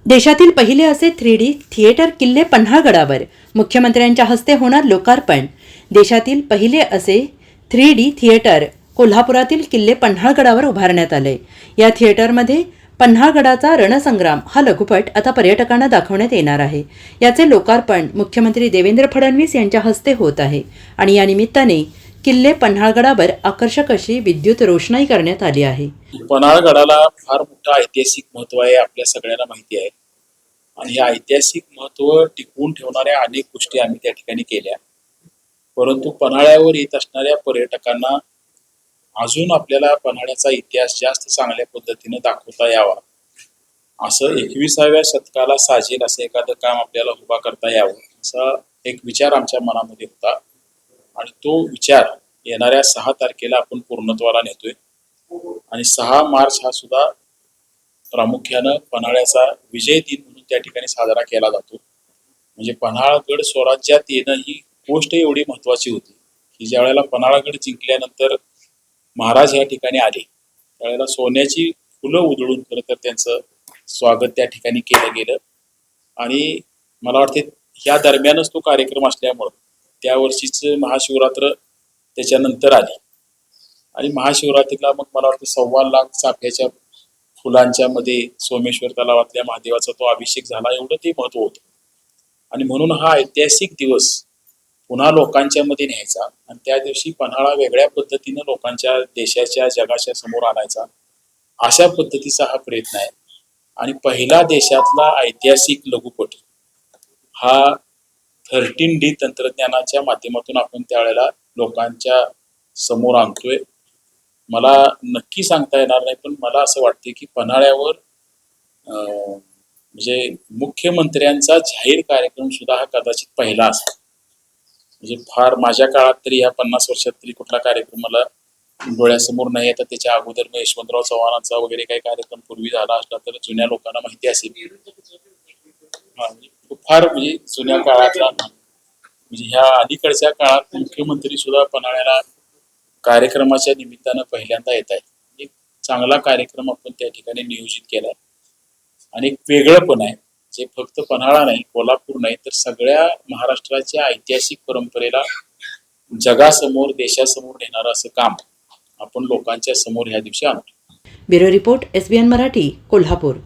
देशातील पहिले असे 3D थिएटर किल्ले पन्हाळगडावर मुख्यमंत्र्यांच्या हस्ते होणार लोकार्पण। देशातील पहिले असे 3D थिएटर कोल्हापुरातील किल्ले पन्हाळगडावर उभारण्यात आले। या थिएटरमध्ये पन्हाळगडाचा रणसंग्राम हा लघुपट आता पर्यटकांना दाखवण्यात येणार आहे। याचे लोकार्पण मुख्यमंत्री देवेंद्र फडणवीस यांच्या हस्ते होत आहे आणि या निमित्ताने किल्ले पन्हाळगडावर आकर्षक अशी विद्युत रोषणाई करण्यात आली आहे। पन्हाळगडाला फार मोठं ऐतिहासिक महत्त्व आहे, आपल्या सगळ्यांना माहिती आहे। आणि हे ऐतिहासिक महत्त्व टिकवून ठेवणाऱ्या अनेक गोष्टी आम्ही त्या ठिकाणी केल्या, परंतु पन्हाळ्यावर येत असणाऱ्या पर्यटकांना अजून आपल्याला पन्हाळ्याचा इतिहास जास्त चांगल्या पद्धतीने दाखवता यावा, असं 21व्या शतकाला साजेल असं एखादं काम आपल्याला उभा करता यावं, असा एक विचार आमच्या मनामध्ये होता। आणि तो विचार येणाऱ्या 6 तारखेला आपण पूर्णत्वाला नेतोय आणि 6 मार्च हा सुद्धा प्रामुख्यानं पन्हाळ्याचा विजय दिन म्हणून त्या ठिकाणी साजरा केला जातो। म्हणजे पन्हाळगड स्वराज्यात येणं ही गोष्ट एवढी महत्वाची होती की ज्या वेळेला पन्हाळगड जिंकल्यानंतर महाराज या ठिकाणी आले, त्यावेळेला सोन्याची फुलं उधळून खरं तर त्यांचं स्वागत त्या ठिकाणी केलं गेलं। आणि मला वाटते या दरम्यानच तो कार्यक्रम असल्यामुळं त्या वर्षीच महाशिवरात्र त्याच्यानंतर आली आणि महाशिवरात्रीला मग मला वाटतं 1.25 लाख चाफ्याच्या फुलांच्या मध्ये सोमेश्वर तलावातल्या महादेवाचा तो अभिषेक झाला, एवढं ते महत्व होतं। आणि म्हणून हा ऐतिहासिक दिवस पुन्हा लोकांच्या मध्ये न्यायचा आणि त्या दिवशी पन्हाळा वेगळ्या पद्धतीनं लोकांच्या देशाच्या जगाच्या समोर आणायचा, अशा पद्धतीचा हा प्रयत्न आहे। आणि पहिला देशातला ऐतिहासिक लघुपट हा 13D तंत्रज्ञानाच्या माध्यमातून आपण त्यावेळेला लोकांच्या समोर आणतोय। मला नक्की सांगता येणार नाही, पण मला असं वाटते की पन्हाळ्यावर म्हणजे मुख्यमंत्र्यांचा जाहीर कार्यक्रम सुद्धा हा कदाचित पहिला असेल। म्हणजे फार माझ्या काळात तरी या 50 वर्षात तरी कुठला कार्यक्रम मला डोळ्यासमोर नाही येतात। त्याच्या अगोदर मी यशवंतराव चव्हाणांचा वगैरे काही कार्यक्रम पूर्वी झाला असला तर जुन्या लोकांना माहिती असेल। फार म्हणजे जुन्या काळातला, म्हणजे ह्या अलीकडच्या काळात मुख्यमंत्री सुद्धा पन्हाळ्याला कार्यक्रमाच्या निमित्तानं पहिल्यांदा येत आहेत। एक चांगला कार्यक्रम आपण त्या ठिकाणी नियोजित केलाय आणि एक वेगळं पण आहे, जे फक्त पन्हाळा नाही, कोल्हापूर नाही, तर सगळ्या महाराष्ट्राच्या ऐतिहासिक परंपरेला जगासमोर देशासमोर नेणारं असं काम आपण लोकांच्या समोर ह्या दिवशी आणतो। Bureau report SBN Marathi, Kolhapur.